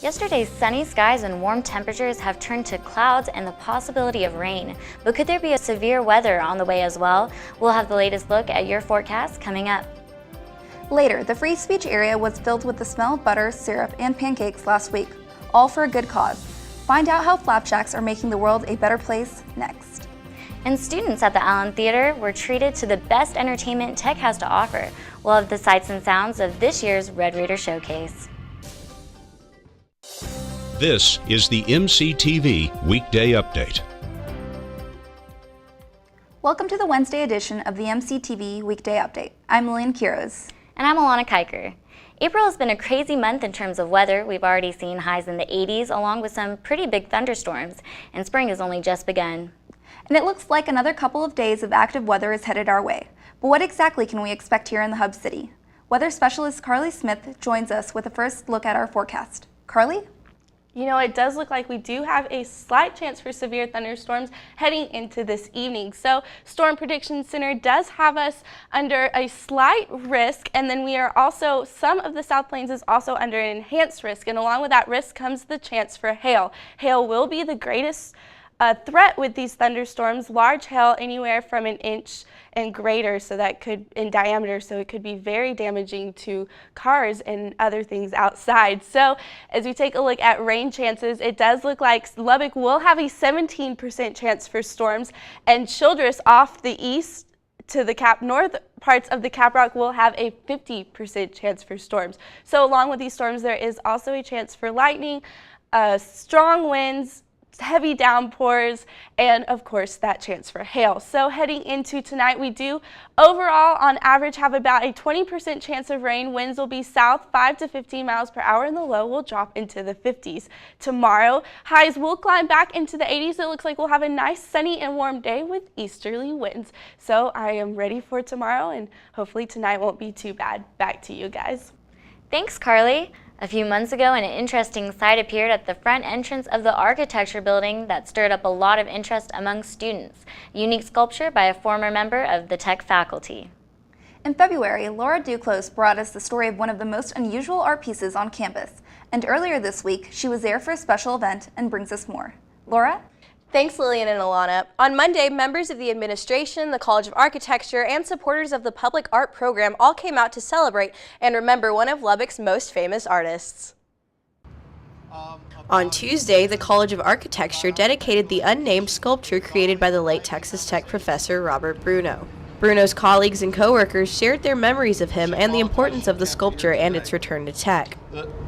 Yesterday's sunny skies and warm temperatures have turned to clouds and the possibility of rain. But could there be a severe weather on the way as well? We'll have the latest look at your forecast coming up. Later, the free speech area was filled with the smell of butter, syrup, and pancakes last week, all for a good cause. Find out how flapjacks are making the world a better place next. And students at the Allen Theater were treated to the best entertainment tech has to offer. We'll have the sights and sounds of this year's Red Raider Showcase. This is the MCTV Weekday Update. Welcome to the Wednesday edition of the MCTV Weekday Update. I'm Lilian Quiroz. And I'm Alana Kiker. April has been a crazy month in terms of weather. We've already seen highs in the 80s along with some pretty big thunderstorms, and spring has only just begun. And it looks like another couple of days of active weather is headed our way. But what exactly can we expect here in the Hub City? Weather specialist Carly Smith joins us with a first look at our forecast. Carly? You know, it does look like we do have a slight chance for severe thunderstorms heading into this evening. So Storm Prediction Center does have us under a slight risk, and then we are also, some of the South Plains is also under an enhanced risk, and along with that risk comes the chance for hail. Hail will be the greatest threat with these thunderstorms. Large hail anywhere from an inch and greater, so that could in diameter, so it could be very damaging to cars and other things outside. So as we take a look at rain chances, it does look like Lubbock will have a 17% chance for storms, and Childress off the east to the north parts of the Caprock will have a 50% chance for storms. So along with these storms, there is also a chance for lightning, strong winds, heavy downpours, and of course that chance for hail. So heading into tonight, we do overall on average have about a 20% chance of rain. Winds will be south 5 to 15 miles per hour, and the low will drop into the 50s. Tomorrow, highs will climb back into the 80s. It looks like we'll have a nice sunny and warm day with easterly winds. So I am ready for tomorrow, and hopefully tonight won't be too bad. Back to you guys. Thanks, Carly. A few months ago, an interesting sight appeared at the front entrance of the architecture building that stirred up a lot of interest among students. A unique sculpture by a former member of the tech faculty. In February, Laura Duclos brought us the story of one of the most unusual art pieces on campus. And earlier this week, she was there for a special event and brings us more. Laura? Thanks, Lilian and Alana. On Monday, members of the administration, the College of Architecture, and supporters of the public art program all came out to celebrate and remember one of Lubbock's most famous artists. On Tuesday, the College of Architecture dedicated the unnamed sculpture created by the late Texas Tech professor Robert Bruno. Bruno's colleagues and co-workers shared their memories of him and the importance of the sculpture and its return to Tech.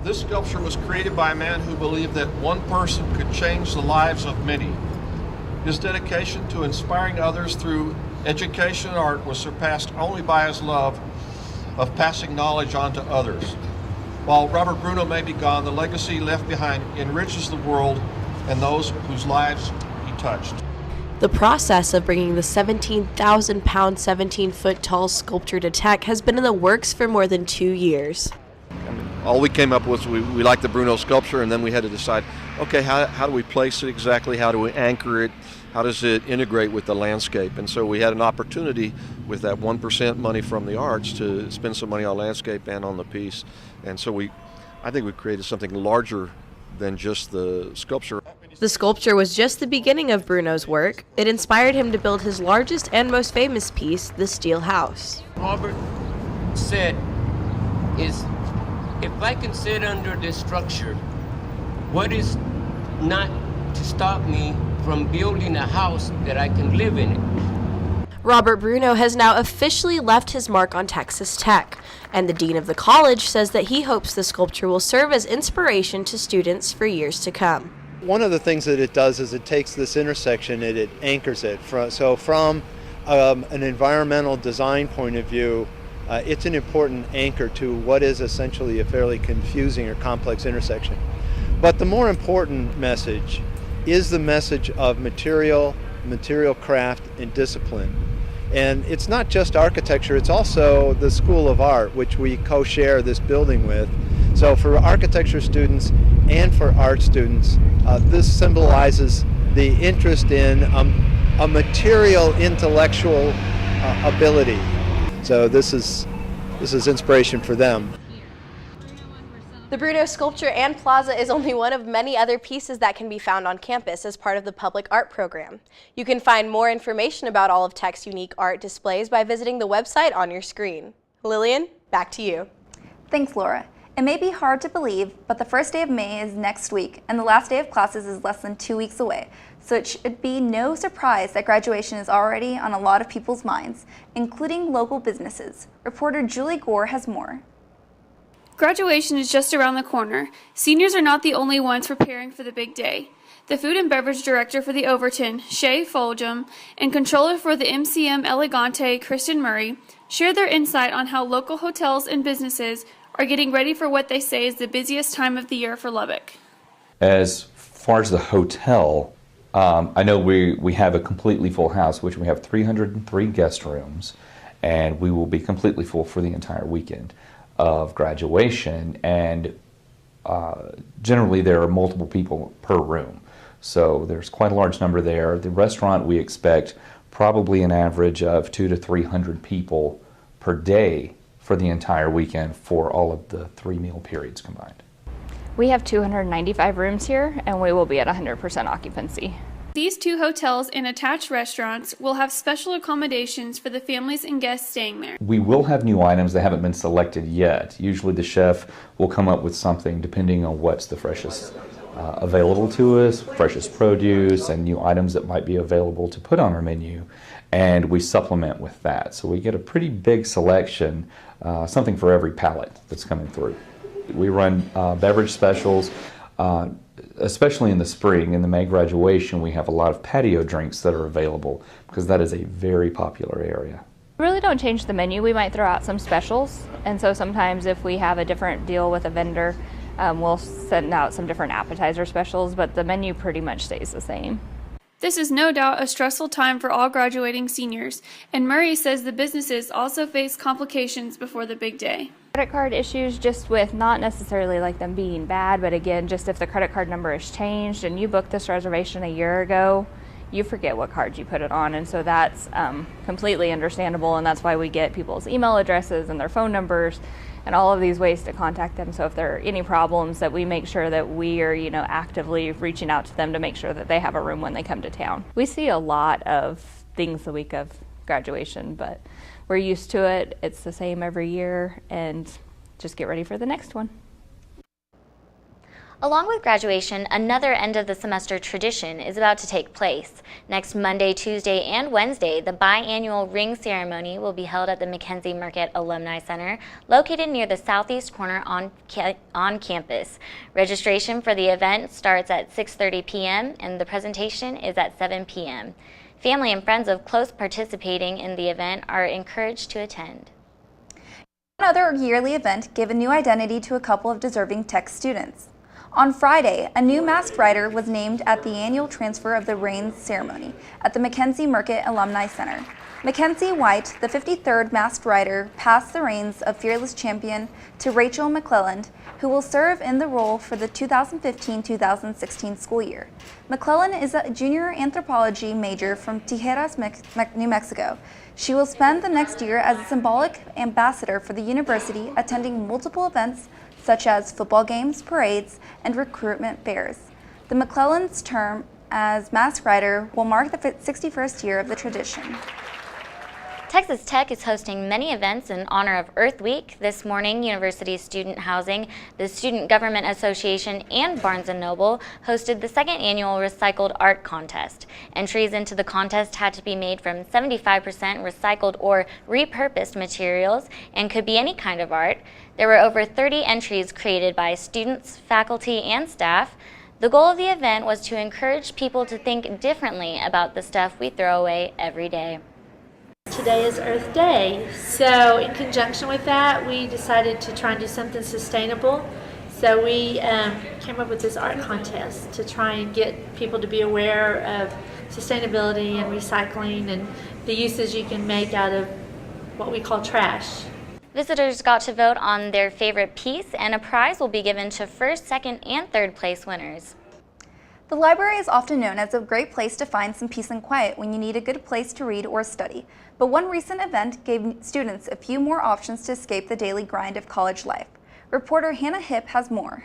This sculpture was created by a man who believed that one person could change the lives of many. His dedication to inspiring others through education and art was surpassed only by his love of passing knowledge on to others. While Robert Bruno may be gone, the legacy left behind enriches the world and those whose lives he touched. The process of bringing the 17,000-pound, 17-foot tall sculpture to Tech has been in the works for more than 2 years. All we came up with, we liked the Bruno sculpture, and then we had to decide, okay, how do we place it exactly? How do we anchor it? How does it integrate with the landscape? And so we had an opportunity with that 1% money from the arts to spend some money on landscape and on the piece. And so I think we created something larger than just the sculpture. The sculpture was just the beginning of Bruno's work. It inspired him to build his largest and most famous piece, the Steel House. Robert said is, if I can sit under this structure, what is not to stop me from building a house that I can live in it? Robert Bruno has now officially left his mark on Texas Tech, and the dean of the college says that he hopes the sculpture will serve as inspiration to students for years to come. One of the things that it does is it takes this intersection and it anchors it. So from an environmental design point of view, it's an important anchor to what is essentially a fairly confusing or complex intersection. But the more important message is the message of material craft, and discipline. And it's not just architecture, it's also the School of Art, which we co-share this building with. So for architecture students and for art students, this symbolizes the interest in a material intellectual ability. So this is inspiration for them. The Bruno Sculpture and Plaza is only one of many other pieces that can be found on campus as part of the public art program. You can find more information about all of Tech's unique art displays by visiting the website on your screen. Lillian, back to you. Thanks, Laura. It may be hard to believe, but the first day of May is next week, and the last day of classes is less than 2 weeks away. So it should be no surprise that graduation is already on a lot of people's minds, including local businesses. Reporter Julie Gore has more. Graduation is just around the corner. Seniors are not the only ones preparing for the big day. The Food and Beverage Director for the Overton, Shay Foljam, and Controller for the MCM Elegante, Kristen Murray, shared their insight on how local hotels and businesses are getting ready for what they say is the busiest time of the year for Lubbock. As far as the hotel, I know we have a completely full house, which we have 303 guest rooms, and we will be completely full for the entire weekend of graduation, and generally there are multiple people per room, so there's quite a large number there. The restaurant, we expect probably an average of 200 to 300 people per day for the entire weekend for all of the 3 meal periods combined. We have 295 rooms here, and we will be at 100% occupancy. These 2 hotels and attached restaurants will have special accommodations for the families and guests staying there. We will have new items that haven't been selected yet. Usually the chef will come up with something depending on what's the freshest available to us, freshest produce, and new items that might be available to put on our menu, and we supplement with that. So we get a pretty big selection, something for every palate that's coming through. We run beverage specials, especially in the spring. In the May graduation, we have a lot of patio drinks that are available because that is a very popular area. We really don't change the menu. We might throw out some specials, and so sometimes if we have a different deal with a vendor, we'll send out some different appetizer specials, but the menu pretty much stays the same. This is no doubt a stressful time for all graduating seniors, and Murray says the businesses also face complications before the big day. Credit card issues, just with not necessarily like them being bad, but again, just if the credit card number has changed and you booked this reservation a year ago, you forget what card you put it on, and so that's completely understandable, and that's why we get people's email addresses and their phone numbers and all of these ways to contact them. So if there are any problems, that we make sure that we are, actively reaching out to them to make sure that they have a room when they come to town. We see a lot of things the week of graduation, but we're used to it. It's the same every year, and just get ready for the next one. Along with graduation, another end of the semester tradition is about to take place. Next Monday, Tuesday, and Wednesday, the biannual ring ceremony will be held at the Mackenzie Market Alumni Center, located near the southeast corner on campus. Registration for the event starts at 6:30 p.m. and the presentation is at 7 p.m. Family and friends of close participating in the event are encouraged to attend. Another yearly event gave a new identity to a couple of deserving Tech students. On Friday, a new masked rider was named at the annual transfer of the reins ceremony at the Mackenzie Market Alumni Center. Mackenzie White, the 53rd masked rider, passed the reins of Fearless Champion to Rachel McClelland, who will serve in the role for the 2015-2016 school year. McClelland is a junior anthropology major from Tijeras, New Mexico. She will spend the next year as a symbolic ambassador for the university, attending multiple events such as football games, parades, and recruitment fairs. The McClelland's term as masked rider will mark the 61st year of the tradition. Texas Tech is hosting many events in honor of Earth Week. This morning, University Student Housing, the Student Government Association, and Barnes & Noble hosted the second annual Recycled Art Contest. Entries into the contest had to be made from 75% recycled or repurposed materials and could be any kind of art. There were over 30 entries created by students, faculty, and staff. The goal of the event was to encourage people to think differently about the stuff we throw away every day. Today is Earth Day, so in conjunction with that, we decided to try and do something sustainable. So we came up with this art contest to try and get people to be aware of sustainability and recycling and the uses you can make out of what we call trash. Visitors got to vote on their favorite piece, and a prize will be given to first, second, and third place winners. The library is often known as a great place to find some peace and quiet when you need a good place to read or study. But one recent event gave students a few more options to escape the daily grind of college life. Reporter Hannah Hipp has more.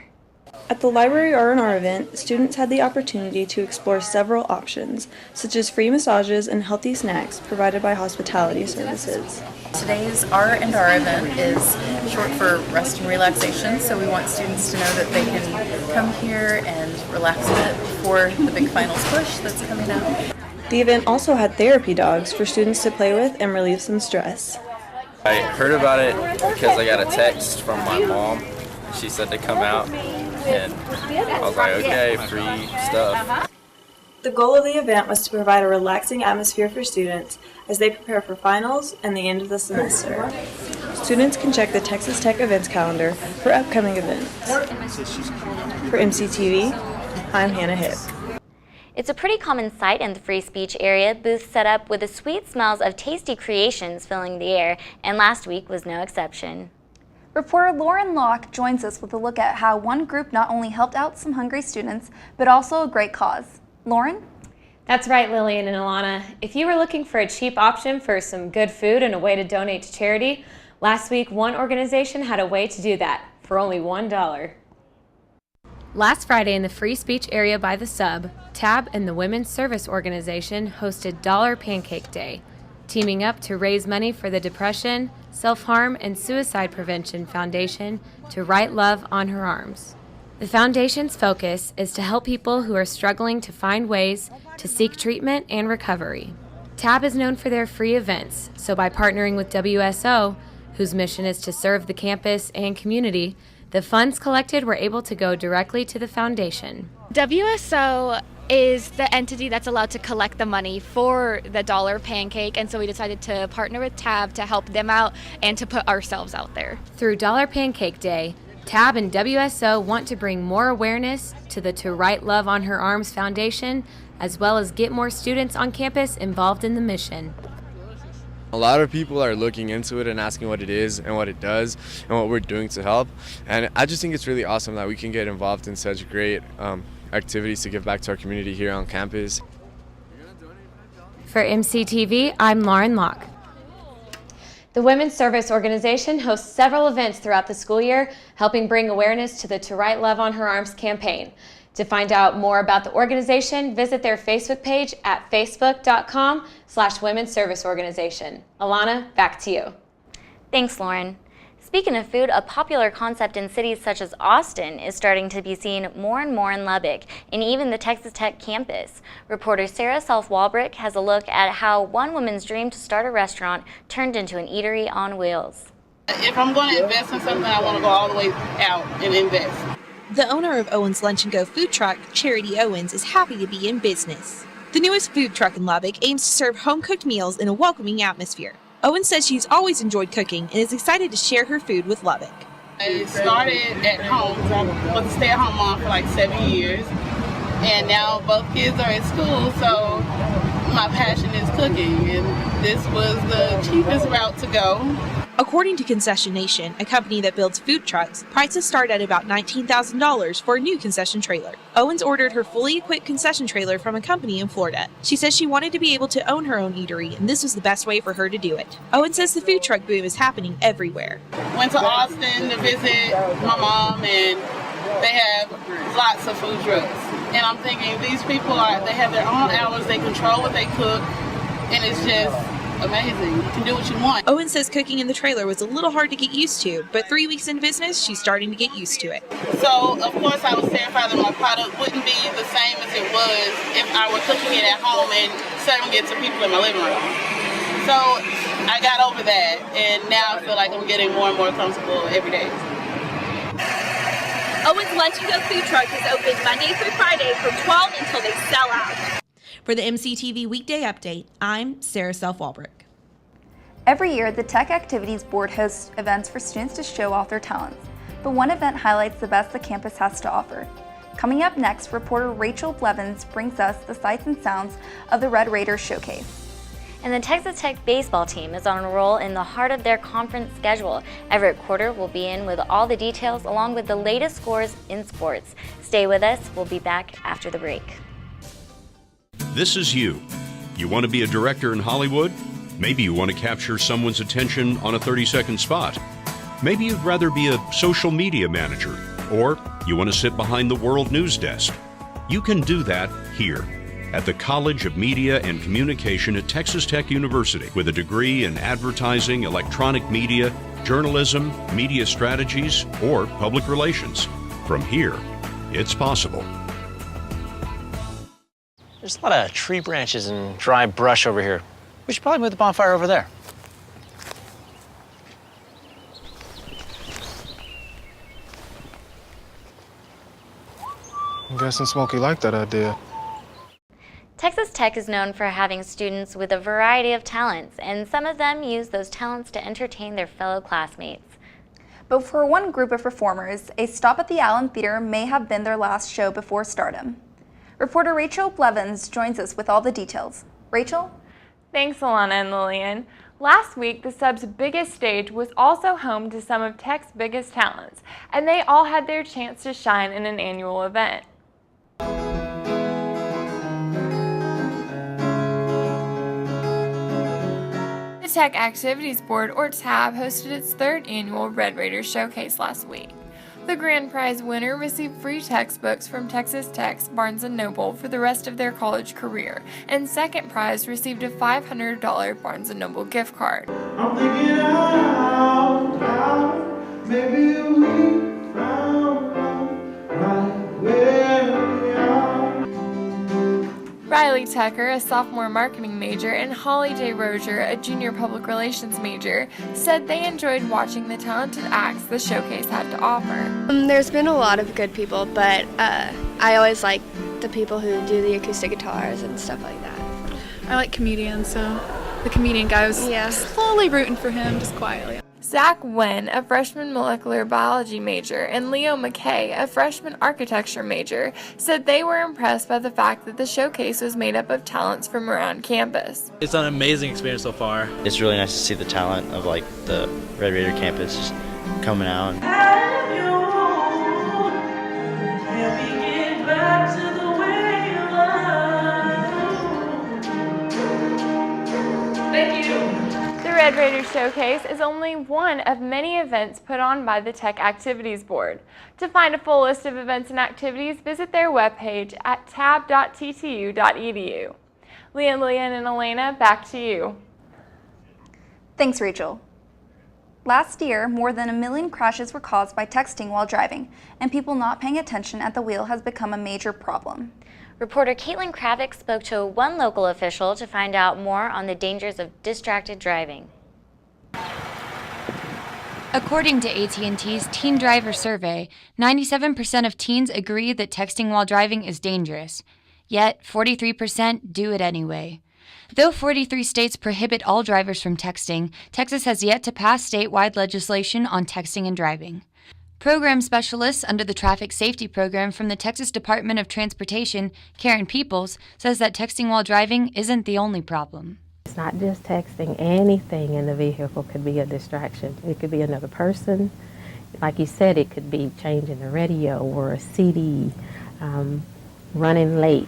At the Library R&R event, students had the opportunity to explore several options, such as free massages and healthy snacks provided by hospitality services. Today's R&R event is short for rest and relaxation, so we want students to know that they can come here and relax a bit before the big finals push that's coming up. The event also had therapy dogs for students to play with and relieve some stress. I heard about it because I got a text from my mom. She said to come out, and I was like, okay, free stuff. The goal of the event was to provide a relaxing atmosphere for students as they prepare for finals and the end of the semester. Students can check the Texas Tech events calendar for upcoming events. For MCTV, I'm Hannah Hipp. It's a pretty common sight in the free speech area, booths set up with the sweet smells of tasty creations filling the air, and last week was no exception. Reporter Lauren Locke joins us with a look at how one group not only helped out some hungry students, but also a great cause. Lauren? That's right, Lilian and Alana. If you were looking for a cheap option for some good food and a way to donate to charity, last week one organization had a way to do that for only $1. Last Friday in the free speech area by the Sub, TAB and the Women's Service Organization hosted Dollar Pancake Day, teaming up to raise money for the Depression, Self-Harm, and Suicide Prevention Foundation to write love on her arms. The foundation's focus is to help people who are struggling to find ways to seek treatment and recovery. TAB is known for their free events, so by partnering with WSO, whose mission is to serve the campus and community, the funds collected were able to go directly to the foundation. WSO is the entity that's allowed to collect the money for the Dollar Pancake, and so we decided to partner with TAB to help them out and to put ourselves out there. Through Dollar Pancake Day, TAB and WSO want to bring more awareness to the To Write Love on Her Arms Foundation, as well as get more students on campus involved in the mission. A lot of people are looking into it and asking what it is and what it does and what we're doing to help. And I just think it's really awesome that we can get involved in such great activities to give back to our community here on campus. For MCTV, I'm Lauren Locke. The Women's Service Organization hosts several events throughout the school year, helping bring awareness to the To Write Love on Her Arms campaign. To find out more about the organization, visit their Facebook page at facebook.com/Women's Service Organization. Alana, back to you. Thanks, Lauren. Speaking of food, a popular concept in cities such as Austin is starting to be seen more and more in Lubbock, and even the Texas Tech campus. Reporter Sarah Self-Walbrick has a look at how one woman's dream to start a restaurant turned into an eatery on wheels. If I'm going to invest in something, I want to go all the way out and invest. The owner of Owens Lunch and Go food truck, Charity Owens, is happy to be in business. The newest food truck in Lubbock aims to serve home-cooked meals in a welcoming atmosphere. Owens says she's always enjoyed cooking and is excited to share her food with Lubbock. I started at home. I was a stay-at-home mom for like 7 years, and now both kids are at school, so my passion is cooking, and this was the cheapest route to go. According to Concession Nation, a company that builds food trucks, prices start at about $19,000 for a new concession trailer. Owens ordered her fully equipped concession trailer from a company in Florida. She says she wanted to be able to own her own eatery, and this was the best way for her to do it. Owens says the food truck boom is happening everywhere. Went to Austin to visit my mom, and they have lots of food trucks. And I'm thinking, these people they have their own hours, they control what they cook, and it's just amazing. You can do what you want. Owen says cooking in the trailer was a little hard to get used to, but 3 weeks in business, she's starting to get used to it. So, of course, I was terrified that my product wouldn't be the same as it was if I were cooking it at home and serving it to people in my living room. So, I got over that, and now I feel like I'm getting more and more comfortable every day. Owens Lunch and Go food truck is open Monday through Friday from 12 until they sell out. For the MCTV Weekday Update, I'm Sarah Self-Walbrick. Every year, the Tech Activities Board hosts events for students to show off their talents, but one event highlights the best the campus has to offer. Coming up next, reporter Rachel Blevins brings us the sights and sounds of the Red Raiders Showcase. And the Texas Tech baseball team is on a roll in the heart of their conference schedule. Everett Corder will be in with all the details along with the latest scores in sports. Stay with us. We'll be back after the break. This is you. You want to be a director in Hollywood? Maybe you want to capture someone's attention on a 30-second spot. Maybe you'd rather be a social media manager, or you want to sit behind the World News Desk. You can do that here at the College of Media and Communication at Texas Tech University with a degree in advertising, electronic media, journalism, media strategies, or public relations. From here, it's possible. There's a lot of tree branches and dry brush over here. We should probably move the bonfire over there. I'm guessing Smokey liked that idea. Texas Tech is known for having students with a variety of talents, and some of them use those talents to entertain their fellow classmates. But for one group of performers, a stop at the Allen Theater may have been their last show before stardom. Reporter Rachel Blevins joins us with all the details. Rachel? Thanks, Alana and Lilian. Last week, the Sub's biggest stage was also home to some of Tech's biggest talents, and they all had their chance to shine in an annual event. The Tech Activities Board, or TAB, hosted its third annual Red Raider Showcase last week. The grand prize winner received free textbooks from Texas Tech's Barnes & Noble for the rest of their college career, and second prize received a $500 Barnes & Noble gift card. I'm thinking out loud, maybe we found right where we are. Riley Tucker, a sophomore marketing major, and Holly J. Rozier, a junior public relations major, said they enjoyed watching the talented acts the showcase had to offer. There's been a lot of good people, but I always like the people who do the acoustic guitars and stuff like that. I like comedians, so the comedian guy was slowly rooting for him, just quietly. Zach Wen, a freshman molecular biology major, and Leo McKay, a freshman architecture major, said they were impressed by the fact that the showcase was made up of talents from around campus. It's an amazing experience so far. It's really nice to see the talent of the Red Raider campus just coming out. Thank you. The Red Raider Showcase is only one of many events put on by the Tech Activities Board. To find a full list of events and activities, visit their webpage at tab.ttu.edu. Lilian and Elena, back to you. Thanks, Rachel. Last year, more than 1 million crashes were caused by texting while driving, and people not paying attention at the wheel has become a major problem. Reporter Caitlin Kravik spoke to one local official to find out more on the dangers of distracted driving. According to AT&T's Teen Driver Survey, 97% of teens agree that texting while driving is dangerous. Yet, 43% do it anyway. Though 43 states prohibit all drivers from texting, Texas has yet to pass statewide legislation on texting and driving. Program specialist under the Traffic Safety Program from the Texas Department of Transportation, Karen Peoples, says that texting while driving isn't the only problem. It's not just texting. Anything in the vehicle could be a distraction. It could be another person. Like you said, it could be changing the radio or a CD, running late,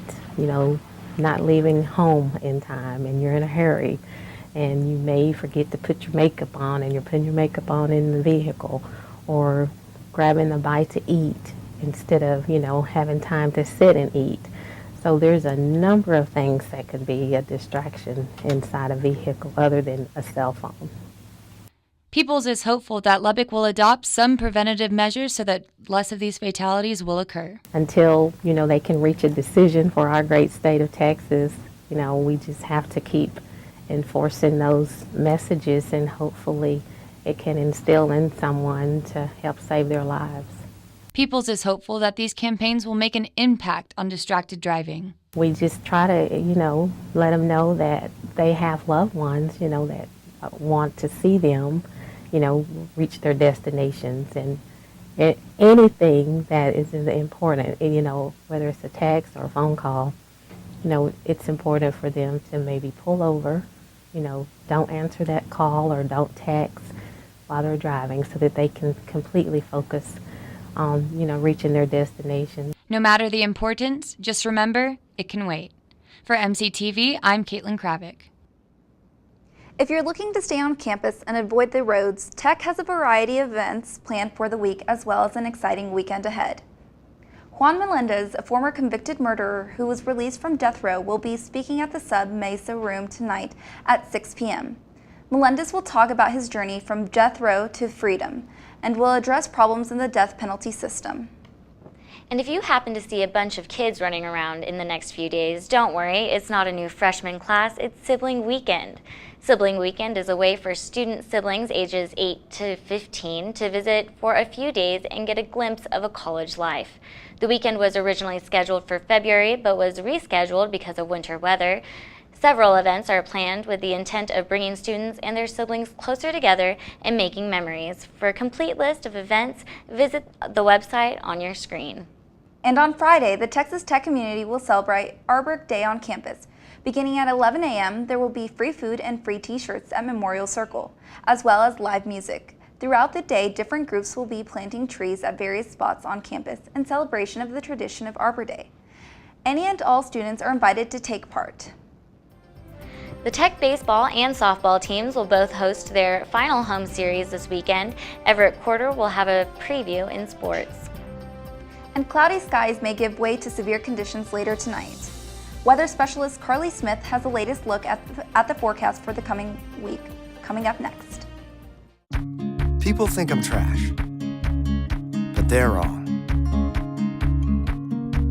not leaving home in time and you're in a hurry and you may forget to put your makeup on and you're putting your makeup on in the vehicle, or grabbing a bite to eat instead of, having time to sit and eat. So there's a number of things that could be a distraction inside a vehicle other than a cell phone. Peoples is hopeful that Lubbock will adopt some preventative measures so that less of these fatalities will occur. Until, they can reach a decision for our great state of Texas, we just have to keep enforcing those messages, and hopefully it can instill in someone to help save their lives. Peoples is hopeful that these campaigns will make an impact on distracted driving. We just try to, let them know that they have loved ones, that want to see them, reach their destinations, and anything that is important, whether it's a text or a phone call, it's important for them to maybe pull over, don't answer that call or don't text while they're driving, so that they can completely focus on, reaching their destination. No matter the importance, just remember, it can wait. For MCTV, I'm Caitlin Kravik. If you're looking to stay on campus and avoid the roads, Tech has a variety of events planned for the week as well as an exciting weekend ahead. Juan Melendez, a former convicted murderer who was released from death row, will be speaking at the Sub Mesa Room tonight at 6 p.m. Melendez will talk about his journey from death row to freedom and will address problems in the death penalty system. And if you happen to see a bunch of kids running around in the next few days, don't worry, it's not a new freshman class, it's Sibling Weekend. Sibling Weekend is a way for student siblings ages 8 to 15 to visit for a few days and get a glimpse of a college life. The weekend was originally scheduled for February, but was rescheduled because of winter weather. Several events are planned with the intent of bringing students and their siblings closer together and making memories. For a complete list of events, visit the website on your screen. And on Friday, the Texas Tech community will celebrate Arbor Day on campus. Beginning at 11 a.m., there will be free food and free t-shirts at Memorial Circle, as well as live music. Throughout the day, different groups will be planting trees at various spots on campus in celebration of the tradition of Arbor Day. Any and all students are invited to take part. The Tech baseball and softball teams will both host their final home series this weekend. Everett Corder will have a preview in sports. And cloudy skies may give way to severe conditions later tonight. Weather specialist Carly Smith has the latest look at the forecast for the coming week, coming up next. People think I'm trash, but they're wrong.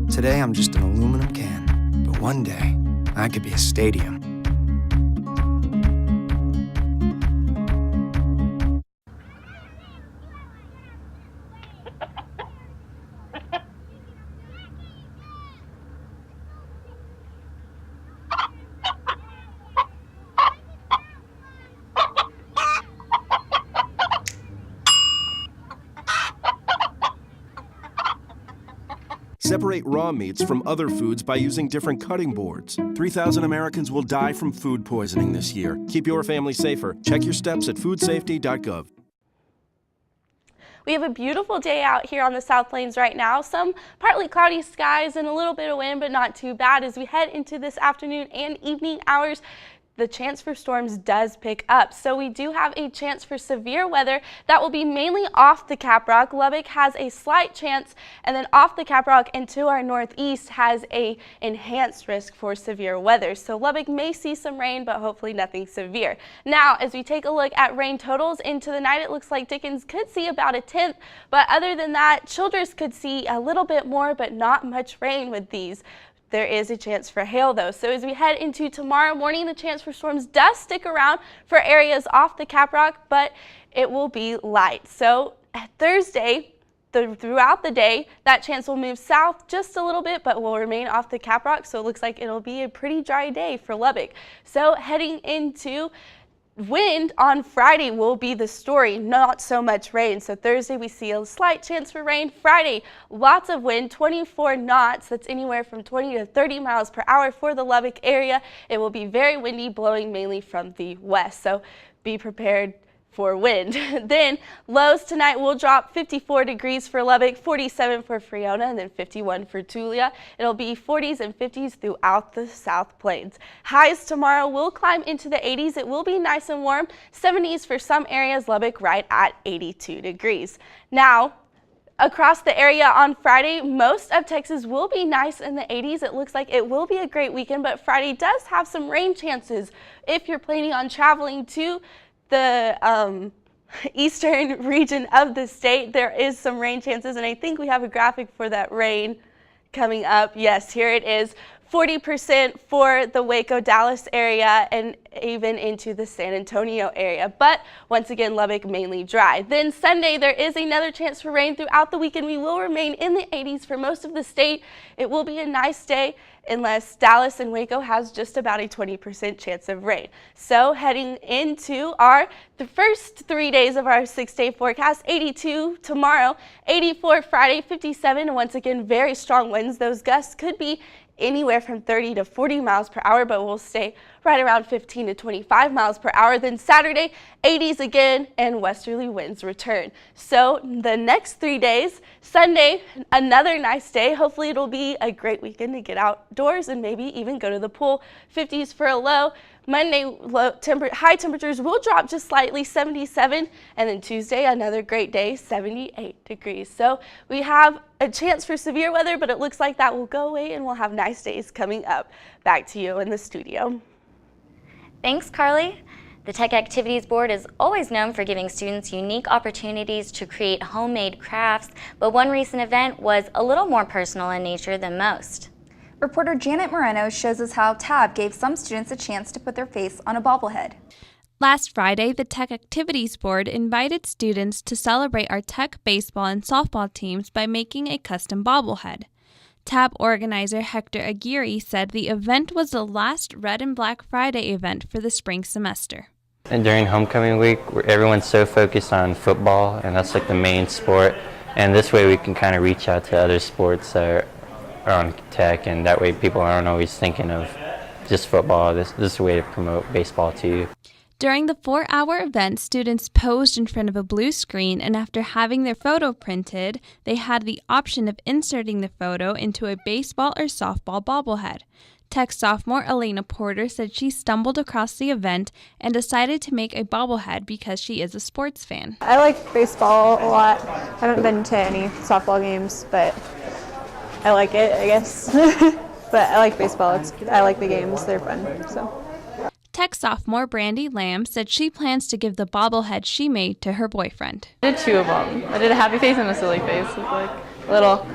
Today I'm just an aluminum can, but one day I could be a stadium. Separate raw meats from other foods by using different cutting boards. 3,000 Americans will die from food poisoning this year. Keep your family safer. Check your steps at foodsafety.gov. We have a beautiful day out here on the South Plains right now. Some partly cloudy skies and a little bit of wind, but not too bad. As we head into this afternoon and evening hours, the chance for storms does pick up. So we do have a chance for severe weather that will be mainly off the Caprock. Lubbock has a slight chance, and then off the Caprock and to our northeast has a enhanced risk for severe weather. So Lubbock may see some rain, but hopefully nothing severe. Now, as we take a look at rain totals into the night, it looks like Dickens could see about a 1/10, but other than that, Childress could see a little bit more, but not much rain with these. There is a chance for hail though. So as we head into tomorrow morning, the chance for storms does stick around for areas off the Caprock, but it will be light. So Thursday, throughout the day, that chance will move south just a little bit, but will remain off the Caprock. So it looks like it'll be a pretty dry day for Lubbock. So heading into wind on Friday will be the story, not so much rain. So Thursday we see a slight chance for rain. Friday, lots of wind, 24 knots. That's anywhere from 20 to 30 miles per hour for the Lubbock area. It will be very windy, blowing mainly from the west. So be prepared for wind. Then lows tonight will drop 54 degrees for Lubbock, 47 for Friona, and then 51 for Tulia. It'll be 40s and 50s throughout the South Plains. Highs tomorrow will climb into the 80s. It will be nice and warm, 70s for some areas, Lubbock right at 82 degrees. Now, across the area on Friday, most of Texas will be nice in the 80s. It looks like it will be a great weekend, but Friday does have some rain chances. If you're planning on traveling to the eastern region of the state, there is some rain chances, and I think we have a graphic for that rain coming up. Yes, here it is. 40% for the Waco, Dallas area and even into the San Antonio area. But once again, Lubbock mainly dry. Then Sunday, there is another chance for rain throughout the weekend. We will remain in the 80s for most of the state. It will be a nice day unless Dallas and Waco has just about a 20% chance of rain. So heading into the first 3 days of our 6-day forecast, 82 tomorrow, 84 Friday, 57, and once again, very strong winds. Those gusts could be anywhere from 30 to 40 miles per hour, but will stay right around 15 to 25 miles per hour. Then Saturday, 80s again, and westerly winds return. So the next 3 days, Sunday, another nice day. Hopefully it'll be a great weekend to get outdoors and maybe even go to the pool. 50s for a low. Monday, high temperatures will drop just slightly, 77, and then Tuesday, another great day, 78 degrees. So we have a chance for severe weather, but it looks like that will go away and we'll have nice days coming up. Back to you in the studio. Thanks, Carly. The Tech Activities Board is always known for giving students unique opportunities to create homemade crafts, but one recent event was a little more personal in nature than most. Reporter Janet Moreno shows us how TAB gave some students a chance to put their face on a bobblehead. Last Friday, the Tech Activities Board invited students to celebrate our Tech baseball and softball teams by making a custom bobblehead. TAB organizer Hector Aguirre said the event was the last Red and Black Friday event for the spring semester. And during homecoming week, everyone's so focused on football, and that's like the main sport. And this way we can kind of reach out to other sports that are on Tech, and that way people aren't always thinking of just football. This is a way to promote baseball too. During the 4-hour event, students posed in front of a blue screen, and after having their photo printed, they had the option of inserting the photo into a baseball or softball bobblehead. Tech sophomore Alana Porter said she stumbled across the event and decided to make a bobblehead because she is a sports fan. I like baseball a lot. I haven't been to any softball games, but I like it, I guess. But I like baseball. I like the games. They're fun. So. Tech sophomore Brandy Lamb said she plans to give the bobblehead she made to her boyfriend. I did 2 of them. I did a happy face and a silly face. It was like a little.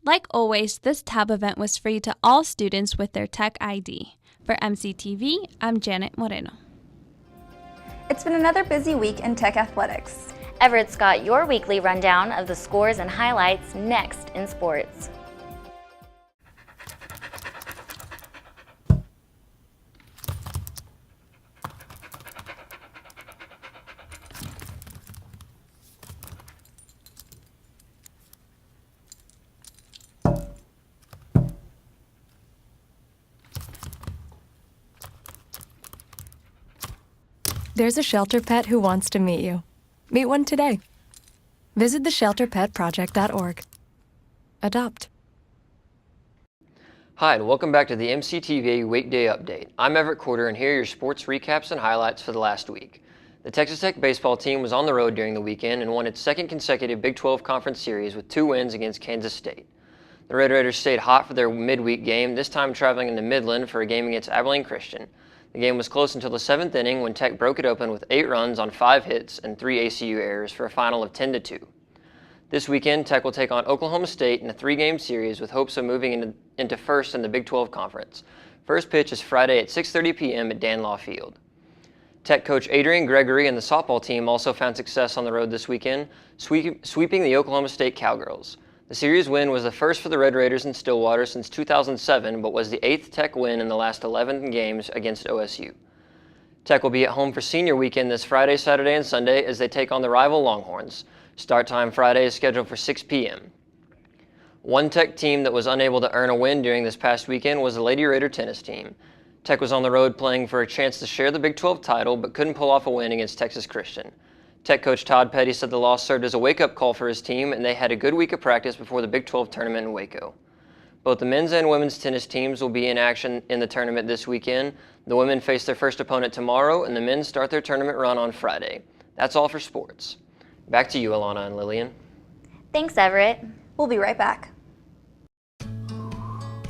Like always, this TAB event was free to all students with their Tech ID. For MCTV, I'm Janet Moreno. It's been another busy week in Tech athletics. Everett's got your weekly rundown of the scores and highlights next in sports. There's a shelter pet who wants to meet you. Meet one today. Visit theshelterpetproject.org. Adopt. Hi, and welcome back to the MCTV Weekday Update. I'm Everett Corder, and here are your sports recaps and highlights for the last week. The Texas Tech baseball team was on the road during the weekend and won its second consecutive Big 12 Conference Series with 2 wins against Kansas State. The Red Raiders stayed hot for their midweek game, this time traveling into Midland for a game against Abilene Christian. The game was close until the 7th inning when Tech broke it open with 8 runs on 5 hits and 3 ACU errors for a final of 10-2. This weekend, Tech will take on Oklahoma State in a 3-game series with hopes of moving into first in the Big 12 Conference. First pitch is Friday at 6:30 p.m. at Danlaw Field. Tech coach Adrian Gregory and the softball team also found success on the road this weekend, sweeping the Oklahoma State Cowgirls. The series win was the first for the Red Raiders in Stillwater since 2007, but was the 8th Tech win in the last 11 games against OSU. Tech will be at home for senior weekend this Friday, Saturday, and Sunday as they take on the rival Longhorns. Start time Friday is scheduled for 6 p.m. One Tech team that was unable to earn a win during this past weekend was the Lady Raider tennis team. Tech was on the road playing for a chance to share the Big 12 title, but couldn't pull off a win against Texas Christian. Tech coach Todd Petty said the loss served as a wake-up call for his team, and they had a good week of practice before the Big 12 tournament in Waco. Both the men's and women's tennis teams will be in action in the tournament this weekend. The women face their first opponent tomorrow, and the men start their tournament run on Friday. That's all for sports. Back to you, Alana and Lillian. Thanks, Everett. We'll be right back.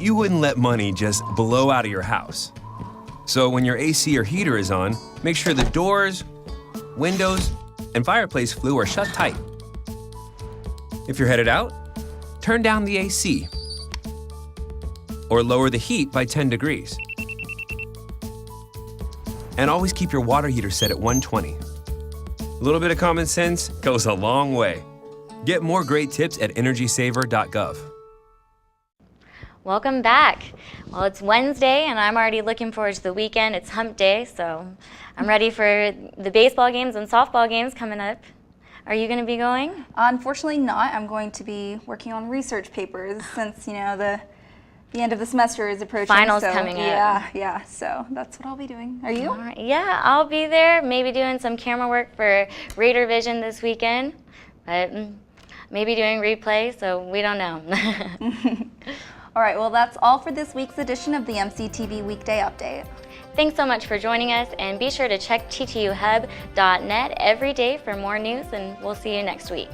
You wouldn't let money just blow out of your house. So when your AC or heater is on, make sure the doors, windows, and fireplace flue are shut tight. If you're headed out, turn down the AC or lower the heat by 10 degrees. And always keep your water heater set at 120. A little bit of common sense goes a long way. Get more great tips at energysaver.gov. Welcome back. Well, it's Wednesday, and I'm already looking forward to the weekend. It's hump day, so I'm ready for the baseball games and softball games coming up. Are you going to be going? Unfortunately not. I'm going to be working on research papers since, the The end of the semester is approaching. Finals so, coming up. Yeah, so that's what I'll be doing. Are you? All right. Yeah, I'll be there, maybe doing some camera work for Raider Vision this weekend, but maybe doing replay, so we don't know. All right, well, that's all for this week's edition of the MCTV Weekday Update. Thanks so much for joining us, and be sure to check ttuhub.net every day for more news, and we'll see you next week.